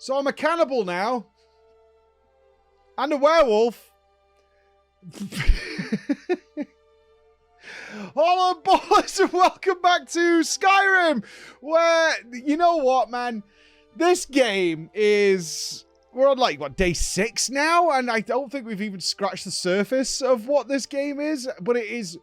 So I'm a cannibal now. And a werewolf. Hello, boys, and welcome back to Skyrim, where, you know what, man? This game is... We're on, like, what, day 6 now? And I don't think we've even scratched the surface of what this game is, but it is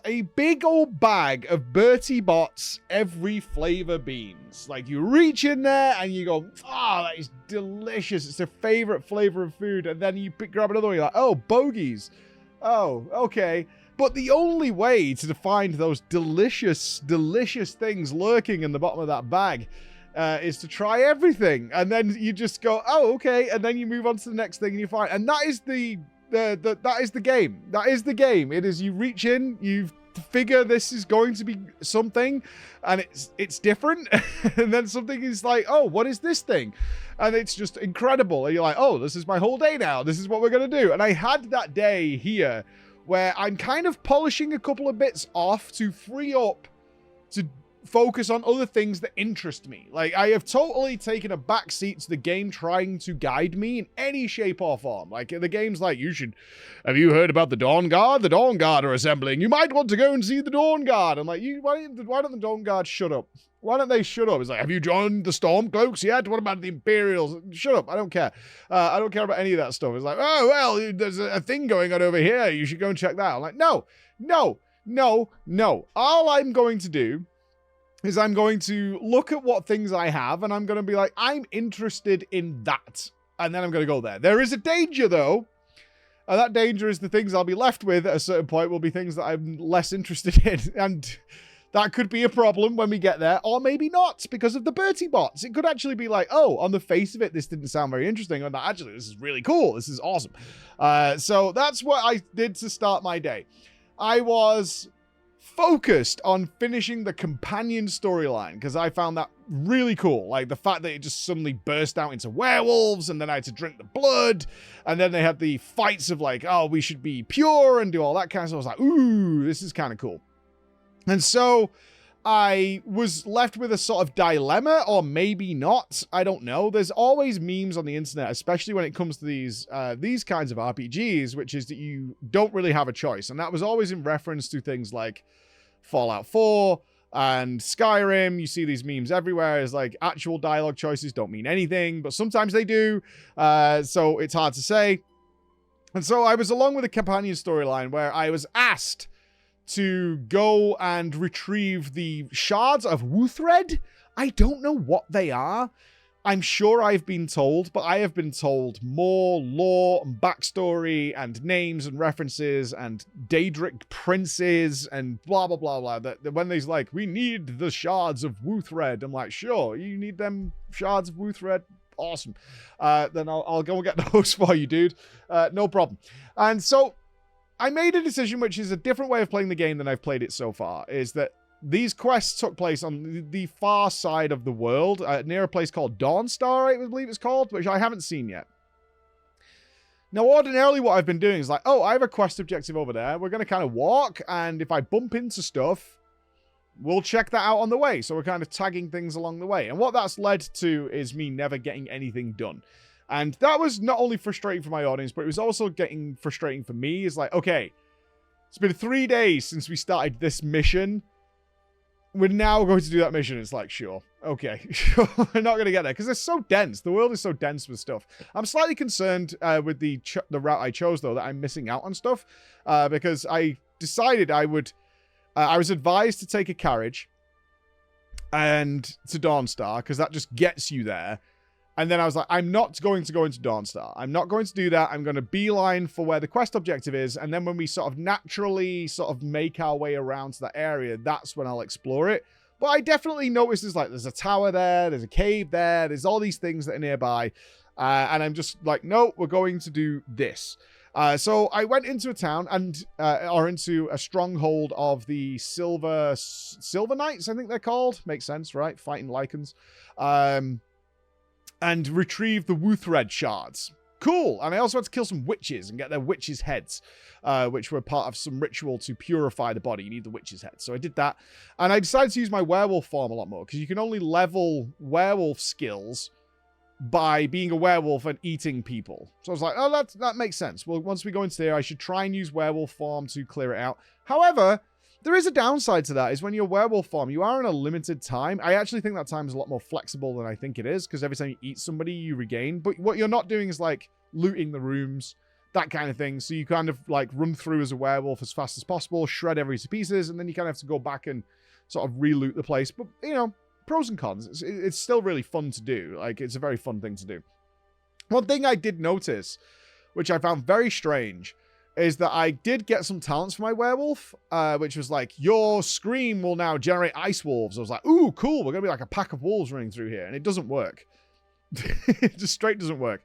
a big old bag of Bertie Bott's every flavor beans. Like, you reach in there and you go, that is delicious. It's their favorite flavor of food. And then you grab another one, you're like, oh, bogeys. Oh, okay. But the only way to find those delicious, delicious things lurking in the bottom of that bag is to try everything. And then you just go, oh, okay. And then you move on to the next thing and you find, and that is that is the game. That is the game. It is, you reach in, you figure this is going to be something, and it's different. And then something is like, oh, what is this thing? And it's just incredible. And you're like, oh, this is my whole day now. This is what we're going to do. And I had that day here where I'm kind of polishing a couple of bits off to free up to focus on other things that interest me. Like, I have totally taken a back seat to the game trying to guide me in any shape or form. Like, the game's like, have you heard about the Dawn Guard? The Dawn Guard are assembling. You might want to go and see the Dawn Guard. I'm like, why don't the Dawn Guard shut up? Why don't they shut up? It's like, have you joined the Stormcloaks yet? What about the Imperials? Shut up. I don't care. I don't care about any of that stuff. It's like, oh, well, there's a thing going on over here. You should go and check that out. I'm like, no. All I'm going to do is I'm going to look at what things I have, and I'm going to be like, I'm interested in that. And then I'm going to go there. There is a danger, though. And that danger is the things I'll be left with at a certain point will be things that I'm less interested in. And that could be a problem when we get there, or maybe not, because of the Bertie bots. It could actually be like, oh, on the face of it, this didn't sound very interesting. And actually, this is really cool. This is awesome. So that's what I did to start my day. I was focused on finishing the companion storyline because I found that really cool. Like the fact that it just suddenly burst out into werewolves, and then I had to drink the blood, and then they had the fights of like, oh, we should be pure and do all that kind of stuff. I was like, ooh, this is kind of cool. And so I was left with a sort of dilemma, or maybe not. I don't know. There's always memes on the internet, especially when it comes to these kinds of RPGs, which is that you don't really have a choice. And that was always in reference to things like Fallout 4 and Skyrim. You see these memes everywhere. It's like actual dialogue choices don't mean anything, but sometimes they do. So it's hard to say. And so I was along with a companion storyline where I was asked to go and retrieve the shards of Wuthred. I don't know what they are. I'm sure I've been told, but I have been told more lore and backstory and names and references and Daedric princes and blah, blah, blah, blah. That when they's like, we need the shards of Wuthred. I'm like, sure, you need them shards of Wuthred? Awesome. Then I'll go and get those for you, dude. No problem. And so I made a decision, which is a different way of playing the game than I've played it so far, is that these quests took place on the far side of the world, near a place called Dawnstar, I believe it's called, which I haven't seen yet. Now, ordinarily what I've been doing is like, oh, I have a quest objective over there. We're going to kind of walk, and if I bump into stuff, we'll check that out on the way. So we're kind of tagging things along the way. And what that's led to is me never getting anything done. And that was not only frustrating for my audience, but it was also getting frustrating for me. It's like, okay, it's been 3 days since we started this mission. We're now going to do that mission. It's like, sure. Okay. Sure. We're not going to get there because it's so dense. The world is so dense with stuff. I'm slightly concerned with the route I chose, though, that I'm missing out on stuff. Because I decided I would... I was advised to take a carriage and to Dawnstar because that just gets you there. And then I was like, I'm not going to go into Dawnstar. I'm not going to do that. I'm going to beeline for where the quest objective is. And then when we sort of naturally sort of make our way around to that area, that's when I'll explore it. But I definitely noticed there's a tower there. There's a cave there. There's all these things that are nearby. And I'm just like, no, we're going to do this. So I went into a town or into a stronghold of the Silver Knights, I think they're called. Makes sense, right? Fighting Lycans. And retrieve the Wuthred shards. Cool. And I also had to kill some witches and get their witches' heads, which were part of some ritual to purify the body. You need the witches' heads. So I did that. And I decided to use my werewolf form a lot more because you can only level werewolf skills by being a werewolf and eating people. So I was like, oh, that makes sense. Well, once we go into there, I should try and use werewolf form to clear it out. However, there is a downside to that, is when you're werewolf form, you are in a limited time. I actually think that time is a lot more flexible than I think it is, because every time you eat somebody, you regain. But what you're not doing is, like, looting the rooms, that kind of thing. So you kind of, like, run through as a werewolf as fast as possible, shred everything to pieces, and then you kind of have to go back and sort of re-loot the place. But, you know, pros and cons. It's still really fun to do. Like, it's a very fun thing to do. One thing I did notice, which I found very strange, is that I did get some talents for my werewolf, which was like, your scream will now generate ice wolves. I was like, ooh, cool. We're going to be like a pack of wolves running through here. And it doesn't work. It just straight doesn't work.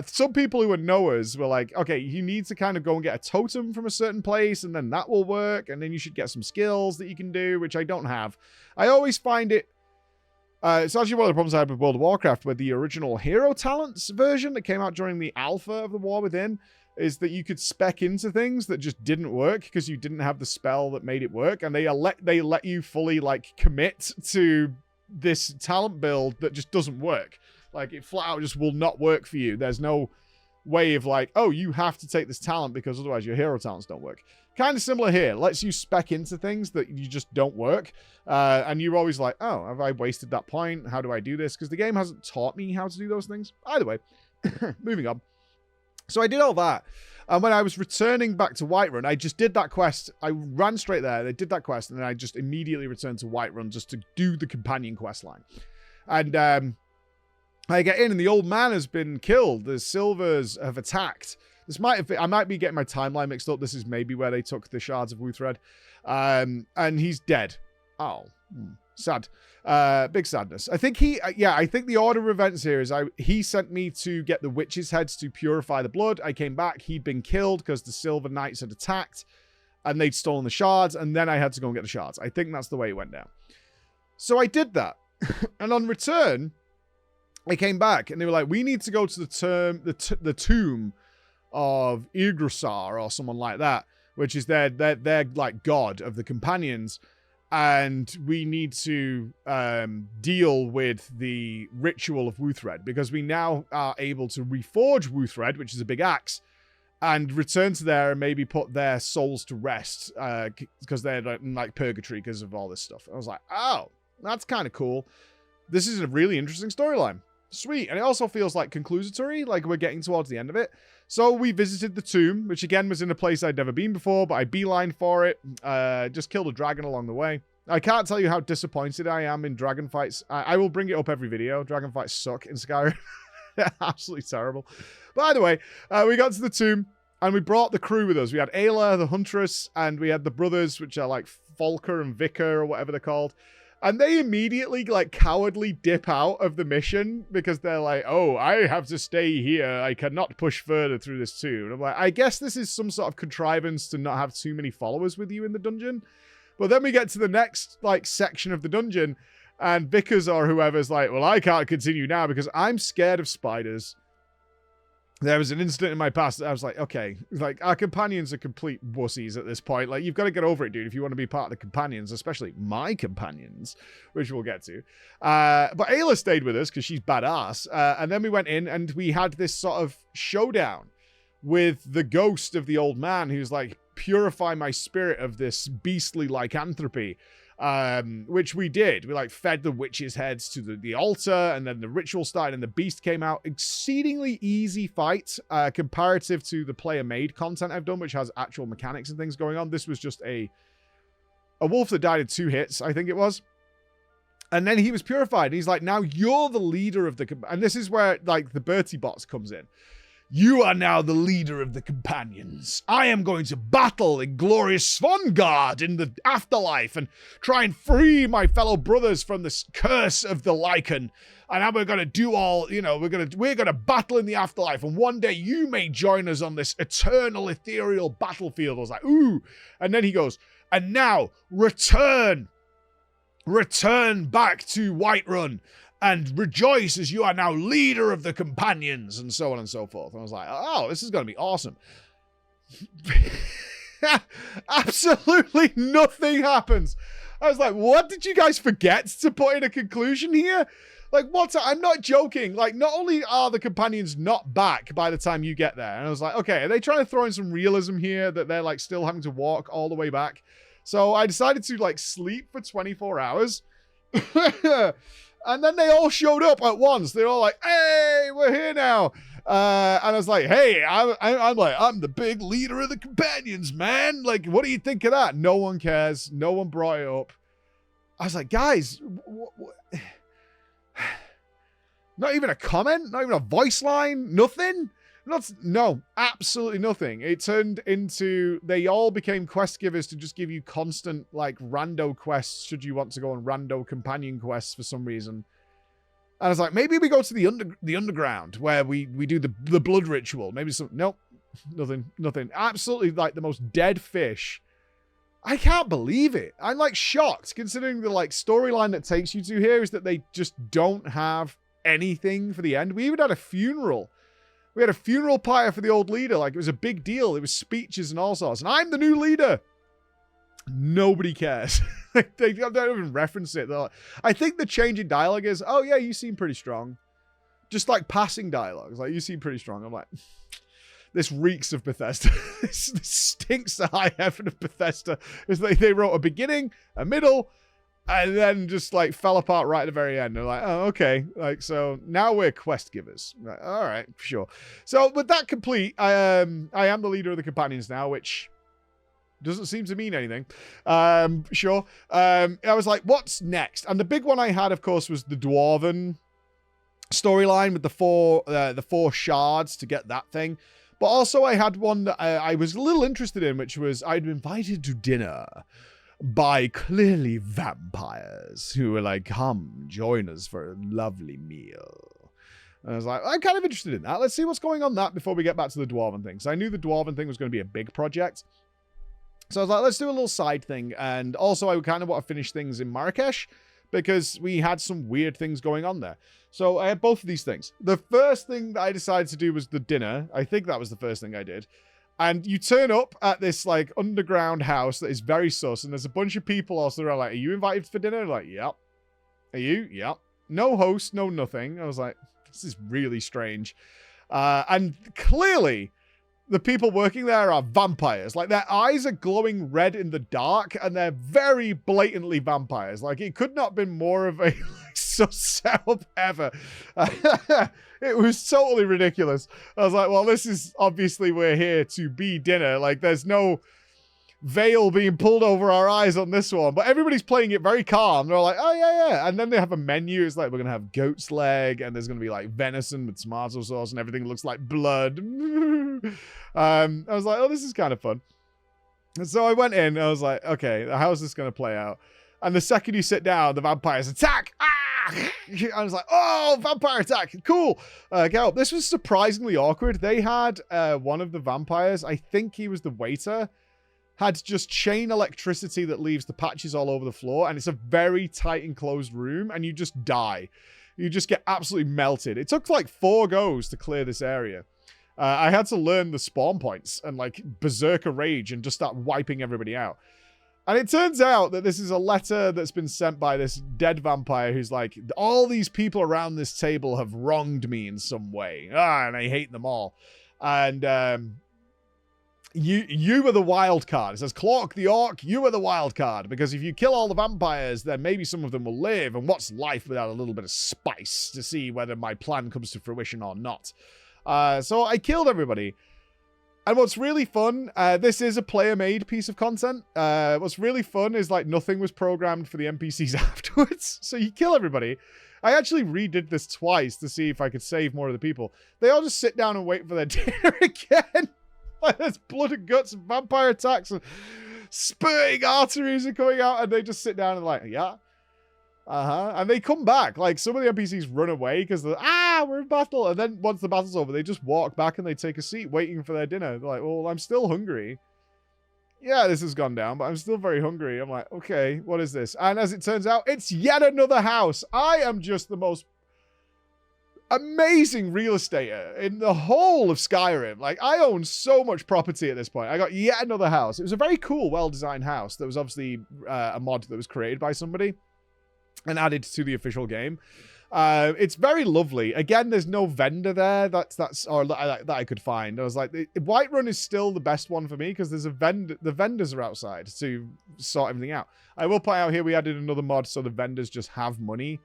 Some people who are knowers were like, okay, you need to kind of go and get a totem from a certain place, and then that will work. And then you should get some skills that you can do, which I don't have. I always find it, it's actually one of the problems I had with World of Warcraft, with the original Hero Talents version that came out during the alpha of the War Within, is that you could spec into things that just didn't work because you didn't have the spell that made it work, and they let you fully, like, commit to this talent build that just doesn't work. Like, it flat out just will not work for you. There's no way of, like, oh, you have to take this talent because otherwise your hero talents don't work. Kind of similar here. Lets you spec into things that you just don't work. And you're always like, oh, have I wasted that point? How do I do this? Because the game hasn't taught me how to do those things. Either way, moving on. So I did all that. And when I was returning back to Whiterun, I just did that quest. I ran straight there. I did that quest. And then I just immediately returned to Whiterun just to do the companion quest line. And I get in and the old man has been killed. The Silvers have attacked. This I might be getting my timeline mixed up. This is maybe where they took the shards of Wuthred. And he's dead. Oh, sad. Big sadness. I think I think the order of events here is he sent me to get the witches' heads to purify the blood. I came back. He'd been killed because the Silver Knights had attacked and they'd stolen the shards. And then I had to go and get the shards. I think that's the way it went down. So I did that. And on return, I came back and they were like, we need to go to the tomb of Yggdrasil or someone like that, which is their like god of the companions. And we need to deal with the ritual of Wuthred, because we now are able to reforge Wuthred, which is a big axe, and return to there and maybe put their souls to rest, because they're in like purgatory because of all this stuff. I was like, oh, that's kind of cool. This is a really interesting storyline. Sweet. And it also feels like conclusatory, like we're getting towards the end of it. So we visited the tomb, which again was in a place I'd never been before, but I beelined for it. Just killed a dragon along the way. I can't tell you how disappointed I am in dragon fights. I will bring it up every video. Dragon fights suck in Skyrim. They're absolutely terrible. But either way, we got to the tomb and we brought the crew with us. We had Ayla, the huntress, and we had the brothers, which are like Volker and Vicar or whatever they're called. And they immediately, like, cowardly dip out of the mission because they're like, oh, I have to stay here. I cannot push further through this too. And I'm like, I guess this is some sort of contrivance to not have too many followers with you in the dungeon. But then we get to the next, like, section of the dungeon, and Vickers or whoever's like, well, I can't continue now because I'm scared of spiders. There was an incident in my past that I was like, okay, like, our companions are complete wussies at this point. Like, you've got to get over it, dude, if you want to be part of the companions, especially my companions, which we'll get to. But Ayla stayed with us because she's badass. And then we went in and we had this sort of showdown with the ghost of the old man who's like, purify my spirit of this beastly lycanthropy. Which we did. We like fed the witches' heads to the altar, and then the ritual started and the beast came out. Exceedingly easy fight, comparative to the player-made content I've done, which has actual mechanics and things going on. This was just a wolf that died in 2 hits, I think it was. And then he was purified, and he's like, now you're the leader of the... And this is where, like, the Bertie bots comes in. You are now the leader of the companions. I am going to battle in glorious Svangard in the afterlife and try and free my fellow brothers from this curse of the lichen. And now we're going to do all, you know, we're going to battle in the afterlife. And one day you may join us on this eternal ethereal battlefield. I was like, ooh. And then he goes, and now return back to Whiterun. And rejoice as you are now leader of the companions, and so on and so forth. And I was like, oh, this is going to be awesome. Absolutely nothing happens. I was like, what did you guys forget to put in a conclusion here? Like, what's... I'm not joking. Like, not only are the companions not back by the time you get there, and I was like, okay, are they trying to throw in some realism here that they're, like, still having to walk all the way back? So I decided to, like, sleep for 24 hours. And then they all showed up at once. They're all like, hey, we're here now. And I was like, hey, I'm the big leader of the companions, man. Like, what do you think of that? No one cares. No one brought it up. I was like, guys, not even a comment, not even a voice line, nothing. No, absolutely nothing. It turned into, they all became quest givers to just give you constant, like, rando quests should you want to go on rando companion quests for some reason. And I was like, maybe we go to the underground where we do the blood ritual. Maybe some, nope, nothing. Absolutely, like, the most dead fish. I can't believe it. I'm, like, shocked, considering the, like, storyline that takes you to here is that they just don't have anything for the end. We even had a funeral. We had a funeral pyre for the old leader. Like, it was a big deal. It was speeches and all sorts. And I'm the new leader. Nobody cares. They don't even reference it. Like, I think the change in dialogue is, oh, yeah, you seem pretty strong. Just, like, passing dialogues. Like, you seem pretty strong. I'm like... This reeks of Bethesda. This stinks the high heaven of Bethesda. It's like they wrote a beginning, a middle, and then just like fell apart right at the very end. They're like, oh, okay. Like, so now we're quest givers. Like, all right, sure. So with that complete, I am the leader of the companions now, which doesn't seem to mean anything. Sure. I was like, what's next? And the big one I had, of course, was the dwarven storyline with the four shards to get that thing. But also I had one that I was a little interested in, which was I'd been invited to dinner by clearly vampires who were like, come, join us for a lovely meal. And I was like, I'm kind of interested in that. Let's see what's going on that before we get back to the dwarven thing. So I knew the dwarven thing was going to be a big project. So I was like, let's do a little side thing. And also I kind of want to finish things in Marrakesh because we had some weird things going on there. So I had both of these things. The first thing that I decided to do was the dinner. I think that was the first thing I did. And you turn up at this like underground house that is very sus. And there's a bunch of people also that are like, are you invited for dinner? Like, yep. Are you? Yep. No host, no nothing. I was like, this is really strange. And clearly the people working there are vampires. Like, their eyes are glowing red in the dark, and they're very blatantly vampires. Like, it could not have been more of a like, sus setup ever. It was totally ridiculous. I was like, well, this is obviously we're here to be dinner. Like, there's no veil being pulled over our eyes on this one, but everybody's playing it very calm. They're like, oh yeah. And then they have a menu. It's like, we're gonna have goat's leg, and there's gonna be like venison with tomato sauce, and everything looks like blood. I was like, oh, this is kind of fun. And so I went in, and I was like, okay, how is this gonna play out? And the second you sit down, the vampires attack. I was like, oh, vampire attack, cool. This was surprisingly awkward. They had one of the vampires, I think he was the waiter, had just chain electricity that leaves the patches all over the floor, and it's a very tight enclosed room, and you just die. You just get absolutely melted. It took like 4 goes to clear this area. I had to learn the spawn points and like berserker rage and just start wiping everybody out. And it turns out that this is a letter that's been sent by this dead vampire who's like, all these people around this table have wronged me in some way. And I hate them all. And you were the wild card. It says, Cloak the Orc, you are the wild card. Because if you kill all the vampires, then maybe some of them will live. And what's life without a little bit of spice to see whether my plan comes to fruition or not? So I killed everybody. And what's really fun, this is a player-made piece of content. What's really fun is, like, nothing was programmed for the NPCs afterwards. So you kill everybody. I actually redid this twice to see if I could save more of the people. They all just sit down and wait for their dinner again. Like, there's blood and guts and vampire attacks and spurting arteries are coming out, and they just sit down and like, yeah. And they come back. Like, some of the NPCs run away because they're, we're in battle. And then once the battle's over, they just walk back and they take a seat waiting for their dinner. They're like, well, I'm still hungry. Yeah, this has gone down, but I'm still very hungry. I'm like, okay, what is this? And as it turns out, it's yet another house. I am just the most amazing real estater in the whole of Skyrim. Like, I own so much property at this point. I got yet another house. It was a very cool, well-designed house. That was obviously a mod that was created by somebody and added to the official game. It's very lovely. Again, there's no vendor there that I could find. I was like, Whiterun is still the best one for me because there's the vendors are outside to sort everything out. I will point out here we added another mod so the vendors just have money.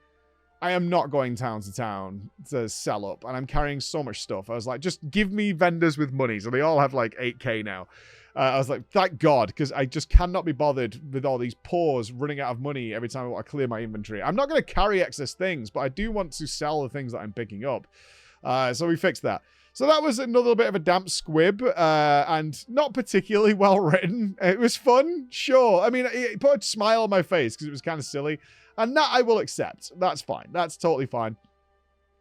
I am not going town to town to sell up, and I'm carrying so much stuff. I was like, just give me vendors with money. So they all have like 8k now. I was like, thank God, because I just cannot be bothered with all these paws running out of money every time I want to clear my inventory. I'm not going to carry excess things, but I do want to sell the things that I'm picking up. So we fixed that. So that was another bit of a damp squib, and not particularly well written. It was fun, sure. I mean, it put a smile on my face because it was kind of silly. And that I will accept. That's fine. That's totally fine.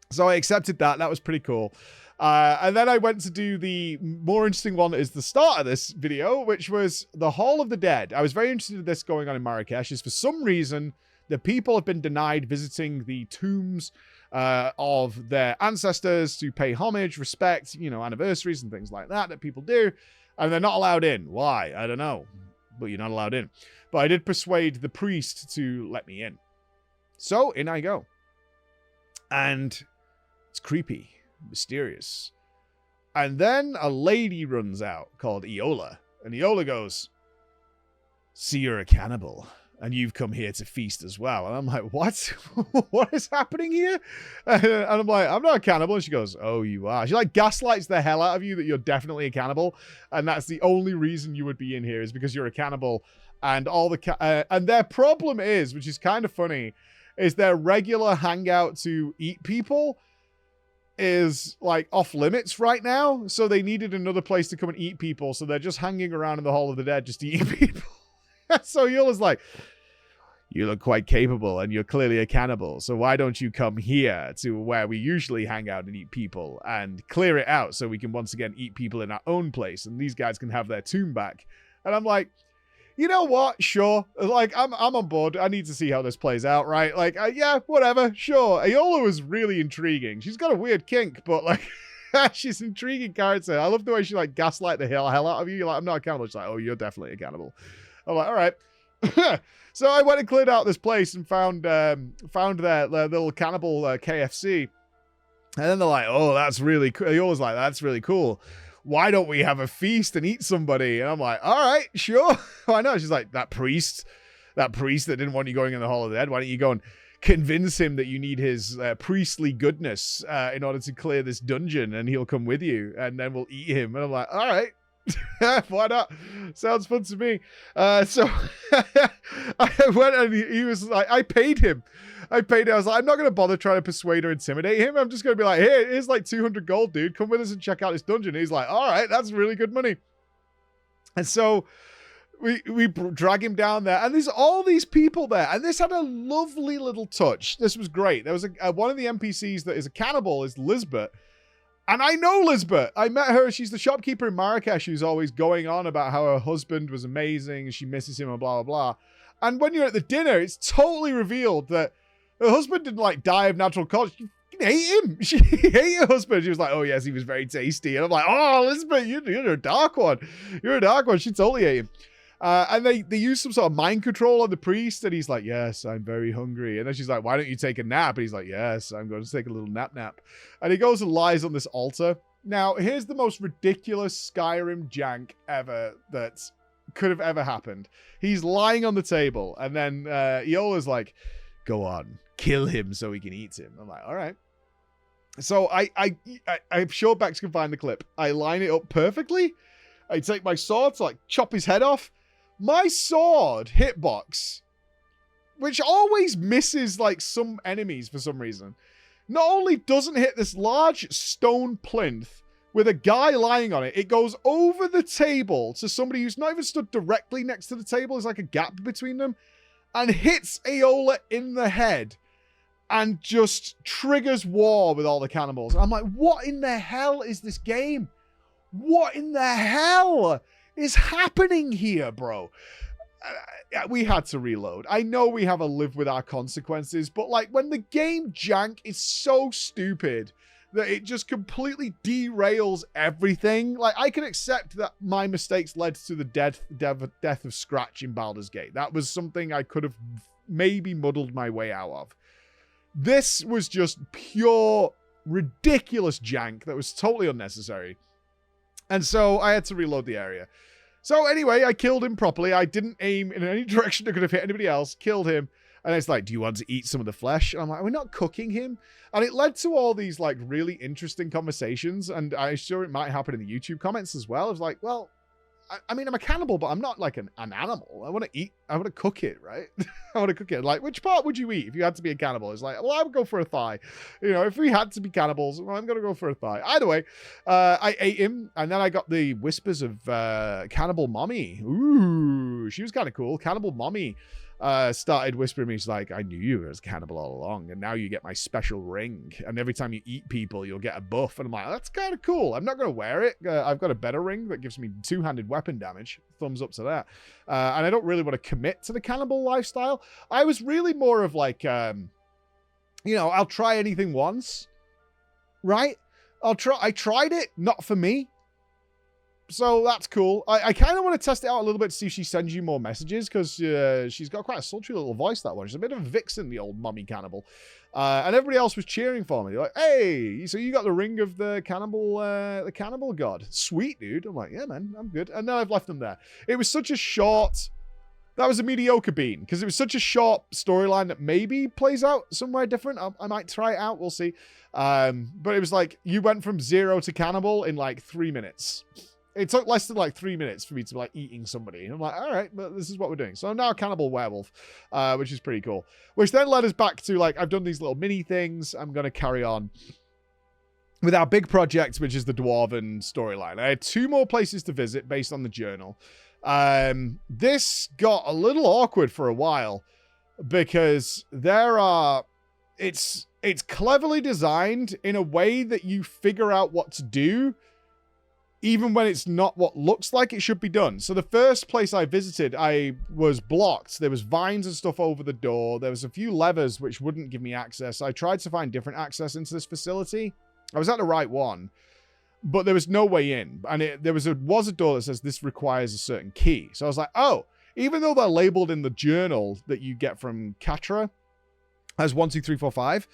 So I accepted that. That was pretty cool. And then I went to do the more interesting one is the start of this video, which was the Hall of the Dead. I was very interested in this going on in Marrakesh. Is for some reason, the people have been denied visiting the tombs of their ancestors to pay homage, respect, you know, anniversaries and things like that people do. And they're not allowed in. Why? I don't know. But you're not allowed in. But I did persuade the priest to let me in. So in I go. And it's creepy. Mysterious. And then a lady runs out called Iola. And Iola goes, "See, you're a cannibal. And you've come here to feast as well." And I'm like, what? What is happening here? And I'm like, "I'm not a cannibal." And she goes, "Oh, you are." She like gaslights the hell out of you that you're definitely a cannibal. And that's the only reason you would be in here is because you're a cannibal. And all the and their problem is, which is kind of funny, is their regular hangout to eat people is like off limits right now. So they needed another place to come and eat people. So they're just hanging around in the Hall of the Dead just eating people. So Yula's like, "You look quite capable and you're clearly a cannibal. So why don't you come here to where we usually hang out and eat people and clear it out so we can once again eat people in our own place and these guys can have their tomb back." And I'm like, you know what? Sure. Like, I'm on board. I need to see how this plays out, right? Like, yeah, whatever. Sure. Iola was really intriguing. She's got a weird kink, but like, she's an intriguing character. I love the way she like gaslight the hell out of you. You're like, "I'm not a cannibal." She's like, "Oh, you're definitely a cannibal." I'm like, all right. So I went and cleared out this place and found their little cannibal KFC. And then they're like, "Oh, that's really cool." Iola's like, "That's really cool. Why don't we have a feast and eat somebody?" And I'm like, all right, sure. Why not? She's like, that priest that didn't want you going in the Hall of the Dead, why don't you go and convince him that you need his priestly goodness in order to clear this dungeon and he'll come with you and then we'll eat him. And I'm like, all right. Why not? Sounds fun to me. So I went and he was like, I paid him. I was like, I'm not going to bother trying to persuade or intimidate him. I'm just going to be like, "Hey, here's like 200 gold, dude. Come with us and check out this dungeon." And he's like, all right, that's really good money. And so we drag him down there and there's all these people there. And this had a lovely little touch. This was great. There was one of the NPCs that is a cannibal is Lisbeth. And I know Lisbeth. I met her. She's the shopkeeper in Marrakesh who's always going on about how her husband was amazing and she misses him and blah, blah, blah. And when you're at the dinner, it's totally revealed that her husband didn't like die of natural causes. She hate him. She hate her husband. She was like, "Oh, yes, he was very tasty." And I'm like, "Oh, Lisbeth, you're a dark one. You're a dark one." She totally hate him. And they use some sort of mind control on the priest. And he's like, "Yes, I'm very hungry." And then she's like, "Why don't you take a nap?" And he's like, "Yes, I'm going to take a little nap. And he goes and lies on this altar. Now, here's the most ridiculous Skyrim jank ever that could have ever happened. He's lying on the table. And then Iola's like, "Go on, kill him so we can eat him." I'm like, all right. So I'm sure Bex can find the clip. I line it up perfectly. I take my sword to like chop his head off. My sword hitbox, which always misses like some enemies for some reason, not only doesn't hit this large stone plinth with a guy lying on it, it goes over the table to somebody who's not even stood directly next to the table. There's like a gap between them and hits Iola in the head and just triggers war with all the cannibals. I'm like, what in the hell is this game? What in the hell is happening here, bro? We had to reload. I know we have a live with our consequences, but like when the game jank is so stupid that it just completely derails everything. Like I can accept that my mistakes led to the death of Scratch in Baldur's Gate. That was something I could have maybe muddled my way out of. This was just pure, ridiculous jank that was totally unnecessary. And so I had to reload the area. So anyway, I killed him properly. I didn't aim in any direction that could have hit anybody else. Killed him. And it's like, do you want to eat some of the flesh? And I'm like, we're not cooking him. And it led to all these like really interesting conversations. And I'm sure it might happen in the YouTube comments as well. It's like, well, I mean, I'm a cannibal, but I'm not like an animal. I want to eat. I want to cook it, right? I want to cook it. Like, which part would you eat if you had to be a cannibal? It's like, well, I would go for a thigh. You know, if we had to be cannibals, well, I'm going to go for a thigh. Either way, I ate him. And then I got the whispers of Cannibal Mommy. Ooh, she was kind of cool. Cannibal Mommy started whispering me. She's like, I knew you were a cannibal all along, and now you get my special ring, and every time you eat people you'll get a buff. And I'm like, that's kind of cool. I'm not going to wear it. I've got a better ring that gives me two-handed weapon damage. Thumbs up to that. And I don't really want to commit to the cannibal lifestyle. I was really more of like, you know, I'll try anything once, right? I tried it, not for me. So that's cool. I kind of want to test it out a little bit to see if she sends you more messages, because she's got quite a sultry little voice, that one. She's a bit of a vixen, the old mummy cannibal. And everybody else was cheering for me. They're like, hey, so you got the ring of the cannibal god. Sweet, dude. I'm like, yeah, man, I'm good. And then I've left them there. It was such a short... That was a mediocre bean, because it was such a short storyline that maybe plays out somewhere different. I might try it out. We'll see. But it was like, you went from 0 to cannibal in like 3 minutes. It took less than like 3 minutes for me to be like eating somebody. And I'm like, all right, but this is what we're doing. So I'm now a cannibal werewolf, which is pretty cool. Which then led us back to like, I've done these little mini things. I'm going to carry on with our big project, which is the dwarven storyline. I had 2 more places to visit based on the journal. This got a little awkward for a while because it's cleverly designed in a way that you figure out what to do even when it's not what looks like it should be done. So the first place I visited, I was blocked. There was vines and stuff over the door. There was a few levers which wouldn't give me access. I tried to find different access into this facility. I was at the right one, but there was no way in. And there was a door that says this requires a certain key. So I was like, oh, even though they're labeled in the journal that you get from Katra as 1, 2, 3, 4, 5,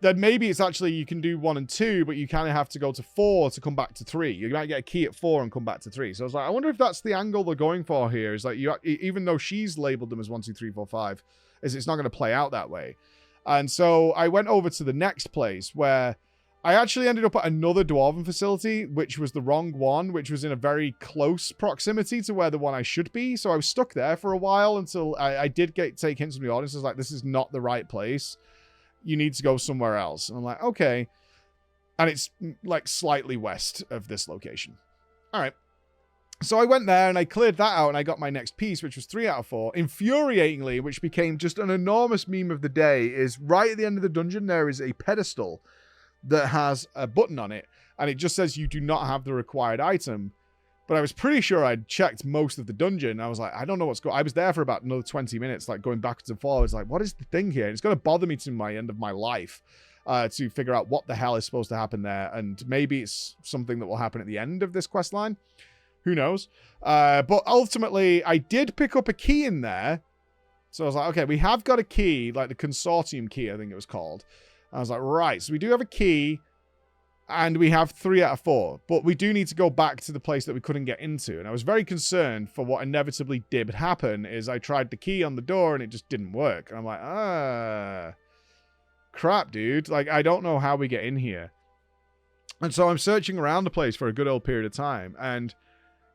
then maybe it's actually you can do 1 and 2, but you kind of have to go to 4 to come back to 3. You might get a key at 4 and come back to 3. So I was like, I wonder if that's the angle they're going for here. Is like, even though she's labeled them as 1, 2, 3, 4, 5, it's not going to play out that way. And so I went over to the next place where I actually ended up at another dwarven facility, which was the wrong one, which was in a very close proximity to where the one I should be. So I was stuck there for a while until I did take hints from the audience. I was like, this is not the right place. You need to go somewhere else. And I'm like, okay. And it's like slightly west of this location. All right. So I went there and I cleared that out and I got my next piece, which was 3 out of 4. Infuriatingly, which became just an enormous meme of the day, is right at the end of the dungeon, there is a pedestal that has a button on it. And it just says you do not have the required item. But I was pretty sure I'd checked most of the dungeon. I was like, I don't know what's going on. I was there for about another 20 minutes, like going backwards and forwards. Like, what is the thing here? And it's going to bother me to my end of my life to figure out what the hell is supposed to happen there. And maybe it's something that will happen at the end of this quest line. Who knows? But ultimately, I did pick up a key in there. So I was like, okay, we have got a key, like the consortium key, I think it was called. I was like, right, so we do have a key. And we have 3 out of 4. But we do need to go back to the place that we couldn't get into. And I was very concerned for what inevitably did happen is I tried the key on the door and it just didn't work. And I'm like, crap, dude. Like, I don't know how we get in here. And so I'm searching around the place for a good old period of time. And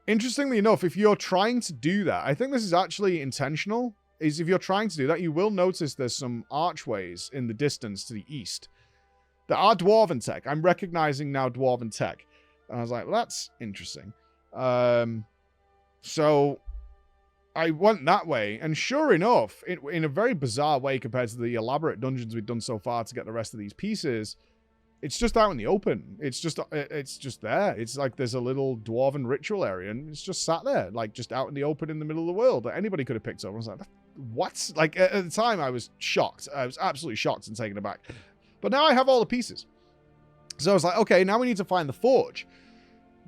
interestingly enough, if you're trying to do that, I think this is actually intentional, is if you're trying to do that, you will notice there's some archways in the distance to the east. There are dwarven tech. I'm recognizing now dwarven tech. And I was like, well, that's interesting. So I went that way. And sure enough, in a very bizarre way compared to the elaborate dungeons we've done so far to get the rest of these pieces, it's just out in the open. It's just there. It's like there's a little dwarven ritual area. And it's just sat there, like just out in the open in the middle of the world that anybody could have picked up. I was like, what? Like at the time, I was shocked. I was absolutely shocked and taken aback. But now I have all the pieces. So I was like, okay, now we need to find the forge.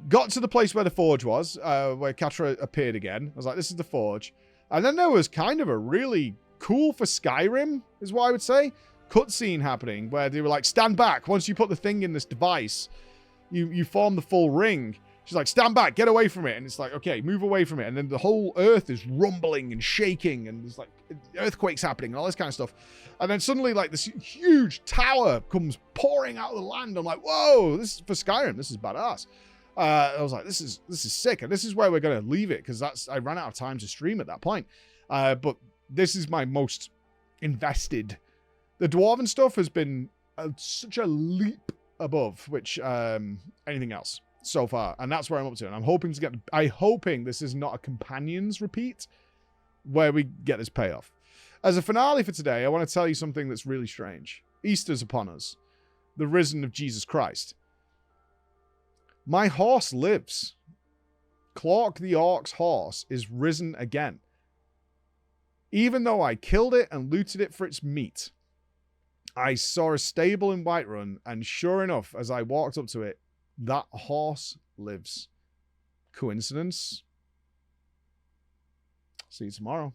Got to the place where the forge was, where Katra appeared again. I was like, this is the forge. And then there was kind of a really cool for Skyrim, is what I would say. cutscene happening where they were like, stand back. Once you put the thing in this device, you form the full ring. She's like, stand back, get away from it. And it's like, okay, move away from it. And then the whole earth is rumbling and shaking, and there's like earthquakes happening and all this kind of stuff. And then suddenly like this huge tower comes pouring out of the land. I'm like, whoa, this is for Skyrim. This is badass. I was like, this is sick. And this is where we're going to leave it, because I ran out of time to stream at that point. But this is my most invested. The dwarven stuff has been such a leap above which anything else so far, and that's where I'm up to. And I'm hoping this is not a companions repeat where we get this payoff. As a finale for today, I want to tell you something that's really strange. Easter's upon us, the risen of Jesus Christ. My horse lives. Clark the Orc's horse is risen again. Even though I killed it and looted it for its meat, I saw a stable in Whiterun, and sure enough, as I walked up to it, that horse lives. Coincidence? See you tomorrow.